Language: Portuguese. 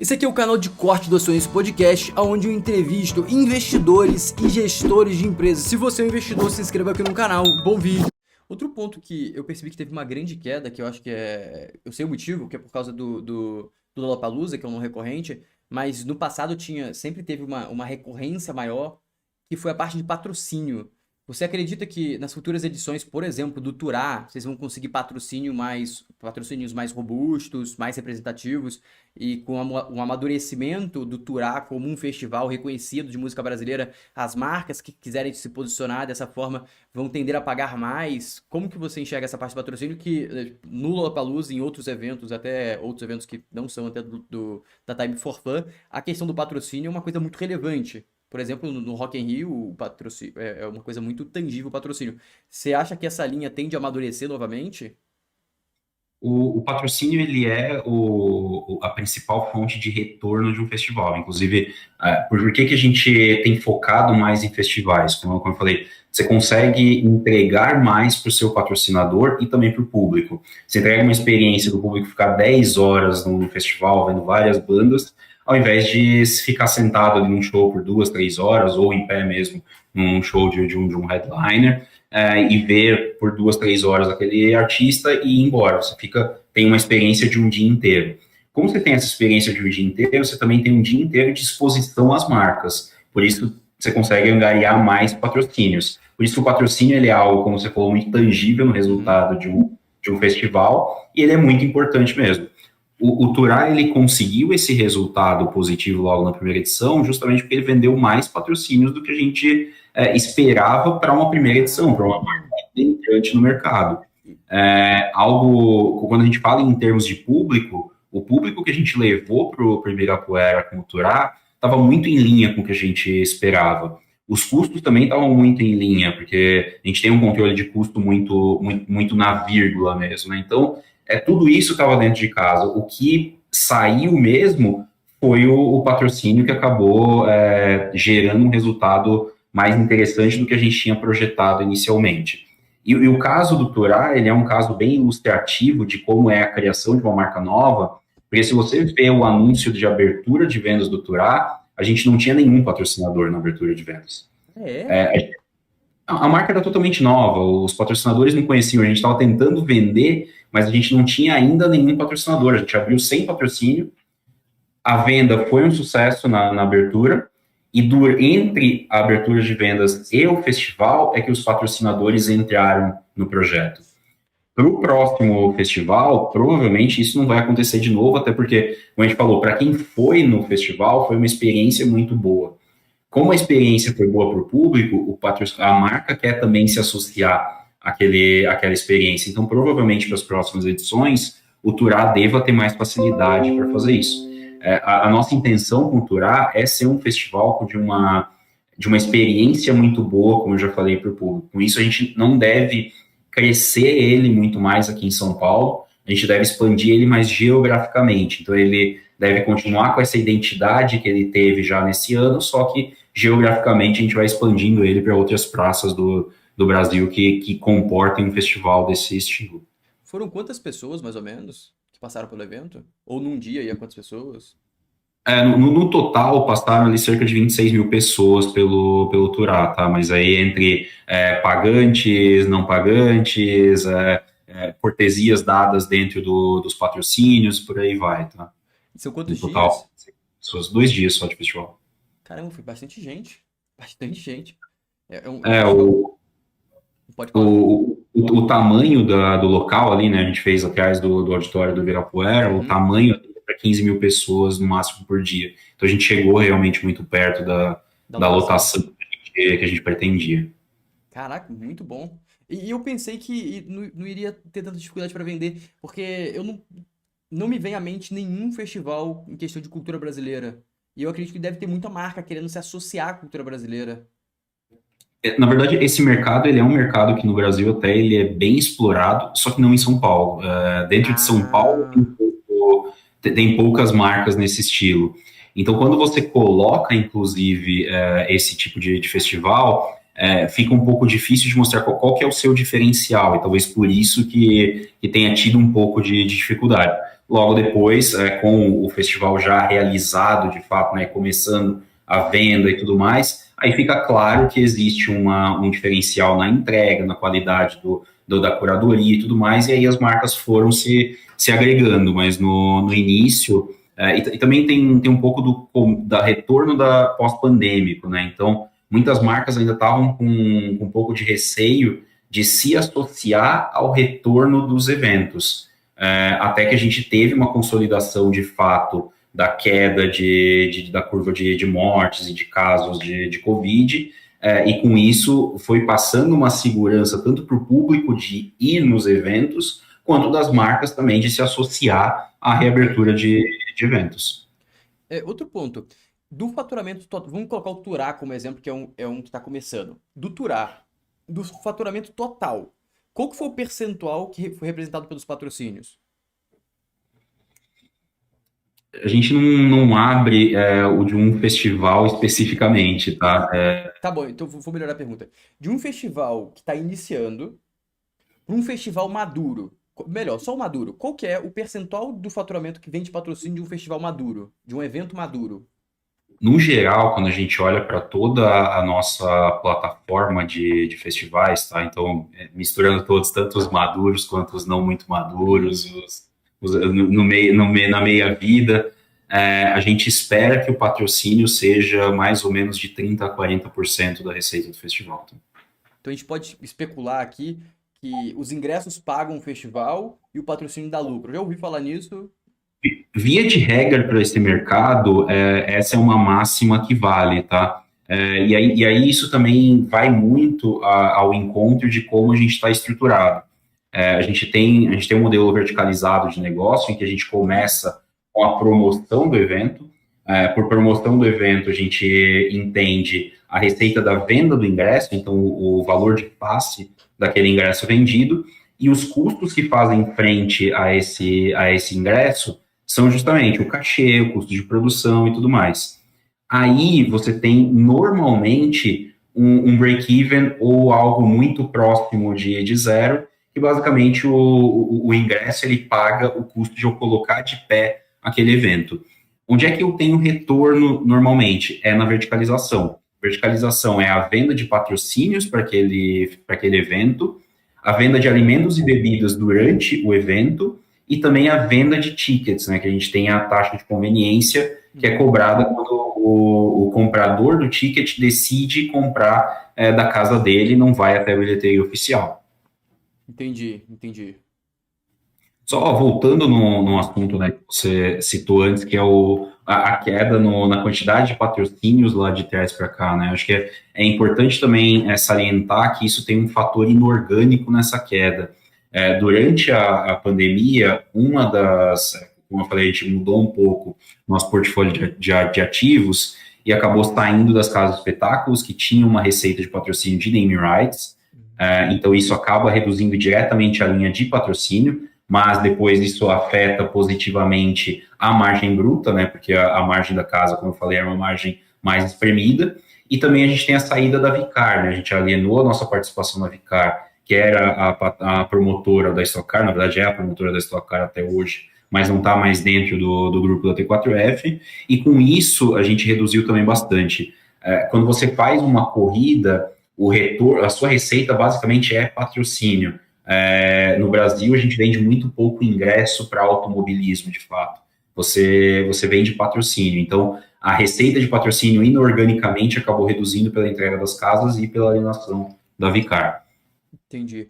Esse aqui é o canal de corte do Ações Podcast, onde eu entrevisto investidores e gestores de empresas. Se você é um investidor, se inscreva aqui no canal. Bom vídeo! Outro ponto que eu percebi que teve uma grande queda, que eu acho que é... Eu sei o motivo, que é por causa do Lollapalooza, que é um não recorrente, mas no passado sempre teve uma recorrência maior, que foi a parte de patrocínio. Você acredita que nas futuras edições, por exemplo, do Turá, vocês vão conseguir patrocínios mais robustos, mais representativos e com um amadurecimento do Turá como um festival reconhecido de música brasileira, as marcas que quiserem se posicionar dessa forma vão tender a pagar mais? Como que você enxerga essa parte de patrocínio que no Lollapalooza e em outros eventos, até outros eventos que não são até da Time for Fun, a questão do patrocínio é uma coisa muito relevante. Por exemplo, no Rock in Rio, o patrocínio é uma coisa muito tangível o patrocínio. Você acha que essa linha tende a amadurecer novamente? O patrocínio ele é a principal fonte de retorno de um festival. Inclusive, por que a gente tem focado mais em festivais? Como eu falei, você consegue entregar mais para o seu patrocinador e também para o público. Você entrega uma experiência do público ficar 10 horas no festival, vendo várias bandas, ao invés de ficar sentado ali num show por 2, 3 horas, ou em pé mesmo, num show de um headliner, e ver por 2, 3 horas aquele artista e ir embora. Você tem uma experiência de um dia inteiro. Como você tem essa experiência de um dia inteiro, você também tem um dia inteiro de exposição às marcas. Por isso, você consegue angariar mais patrocínios. Por isso, o patrocínio ele é algo, como você falou, muito tangível no resultado de um festival, e ele é muito importante mesmo. O Turá, ele conseguiu esse resultado positivo logo na primeira edição, justamente porque ele vendeu mais patrocínios do que a gente esperava para uma primeira edição, para uma marca entrante no mercado. Quando a gente fala em termos de público, o público que a gente levou para o Ibirapuera com o Turá estava muito em linha com o que a gente esperava. Os custos também estavam muito em linha, porque a gente tem um controle de custo muito na vírgula mesmo, né? Então, tudo isso estava dentro de casa. O que saiu mesmo foi o patrocínio que acabou gerando um resultado mais interessante do que a gente tinha projetado inicialmente. E o caso do Turá, ele é um caso bem ilustrativo de como é a criação de uma marca nova, porque se você vê o anúncio de abertura de vendas do Turá, a gente não tinha nenhum patrocinador na abertura de vendas. A marca era totalmente nova, os patrocinadores não conheciam, a gente estava tentando vender, mas a gente não tinha ainda nenhum patrocinador, a gente abriu sem patrocínio, a venda foi um sucesso na abertura, e entre a abertura de vendas e o festival é que os patrocinadores entraram no projeto. Para o próximo festival, provavelmente isso não vai acontecer de novo, até porque, como a gente falou, para quem foi no festival, foi uma experiência muito boa. Como a experiência foi boa para o público, a marca quer também se associar àquela experiência. Então, provavelmente, para as próximas edições, o Turá deva ter mais facilidade para fazer isso. A nossa intenção com o Turá é ser um festival de uma experiência muito boa, como eu já falei para o público. Com isso, a gente não deve crescer ele muito mais aqui em São Paulo, a gente deve expandir ele mais geograficamente. Então, ele deve continuar com essa identidade que ele teve já nesse ano, só que geograficamente a gente vai expandindo ele para outras praças do Brasil que comportem um festival desse estilo. Foram quantas pessoas, mais ou menos, que passaram pelo evento? Ou num dia ia quantas pessoas? No total, passaram ali cerca de 26 mil pessoas pelo Turá, tá? Mas aí entre pagantes, não pagantes, cortesias dadas dentro dos patrocínios, por aí vai, tá? E são No quantos total, dias? são 2 dias só de festival. Caramba, foi bastante gente. Bastante gente. É um É, festival. Pode falar. o tamanho do local ali, né? A gente fez atrás do auditório do Ibirapuera, o Uhum. tamanho é para 15 mil pessoas no máximo por dia. Então a gente chegou realmente muito perto Da da lotação. lotação que a gente pretendia. Caraca, muito bom. E eu pensei que não iria ter tanta dificuldade para vender, porque eu não me vem à mente nenhum festival em questão de cultura brasileira. E eu acredito que deve ter muita marca querendo se associar à cultura brasileira. Na verdade, esse mercado ele é um mercado que no Brasil até ele é bem explorado, só que não em São Paulo. Dentro de São Paulo Ah, tem poucas marcas nesse estilo. Então, quando você coloca, inclusive, esse tipo de festival, fica um pouco difícil de mostrar qual que é o seu diferencial, e talvez por isso que tenha tido um pouco de dificuldade. Logo depois, com o festival já realizado, de fato, né, começando a venda e tudo mais, aí fica claro que existe um diferencial na entrega, na qualidade da curadoria e tudo mais, e aí as marcas foram se agregando, mas no início, e também tem um pouco da retorno da pós-pandêmico, né? Então, muitas marcas ainda estavam com um pouco de receio de se associar ao retorno dos eventos, até que a gente teve uma consolidação de fato da queda da curva de mortes e de casos de Covid, e com isso foi passando uma segurança tanto para o público de ir nos eventos, quanto das marcas também de se associar à reabertura de eventos. Outro ponto, do faturamento total, vamos colocar o Turá como exemplo, que é um que está começando. Do Turá, do faturamento total, qual que foi o percentual que foi representado pelos patrocínios? A gente não abre o de um festival especificamente, tá? Tá bom, então vou melhorar a pergunta. De um festival que está iniciando para um festival maduro, melhor, só o maduro, qual que é o percentual do faturamento que vem de patrocínio de um festival maduro, de um evento maduro? No geral, quando a gente olha para toda a nossa plataforma de festivais, tá? Então, misturando todos, tanto os maduros quanto os não muito maduros, no meio, na meia-vida, a gente espera que o patrocínio seja mais ou menos de 30% a 40% da receita do festival. Tá? Então a gente pode especular aqui que os ingressos pagam o festival e o patrocínio dá lucro. Já ouvi falar nisso. Via de regra para esse mercado, essa é uma máxima que vale, tá? E aí isso também vai muito ao encontro de como a gente está estruturado. A gente tem um modelo verticalizado de negócio em que a gente começa com a promoção do evento. Por promoção do evento, a gente entende a receita da venda do ingresso, então o valor de passe daquele ingresso vendido, e os custos que fazem frente a esse ingresso são justamente o cachê, o custo de produção e tudo mais. Aí você tem normalmente um break-even ou algo muito próximo de zero, que basicamente o ingresso ele paga o custo de eu colocar de pé aquele evento. Onde é que eu tenho retorno normalmente? É na verticalização. Verticalização é a venda de patrocínios para aquele evento, a venda de alimentos e bebidas durante o evento e também a venda de tickets, né, que a gente tem a taxa de conveniência que é cobrada quando o comprador do ticket decide comprar da casa dele e não vai até a bilheteria oficial. Entendi. Só voltando no assunto, né, que você citou antes, que é a queda na quantidade de patrocínios lá de trás para cá, né? Acho que é importante também salientar que isso tem um fator inorgânico nessa queda. Durante a pandemia, como eu falei, a gente mudou um pouco nosso portfólio de ativos e acabou saindo das casas de espetáculos que tinham uma receita de patrocínio de name rights. Então, isso acaba reduzindo diretamente a linha de patrocínio, mas depois isso afeta positivamente a margem bruta, né? Porque a margem da casa, como eu falei, é uma margem mais espremida. E também a gente tem a saída da Vicar, né? A gente alienou a nossa participação na Vicar, que era a promotora da Stock Car, na verdade é a promotora da Stock Car até hoje, mas não está mais dentro do grupo da T4F, e com isso a gente reduziu também bastante. Quando você faz uma corrida, a sua receita basicamente é patrocínio. No Brasil, a gente vende muito pouco ingresso para automobilismo, de fato. Você vende patrocínio. Então, a receita de patrocínio inorganicamente acabou reduzindo pela entrega das casas e pela alienação da Vicar. Entendi.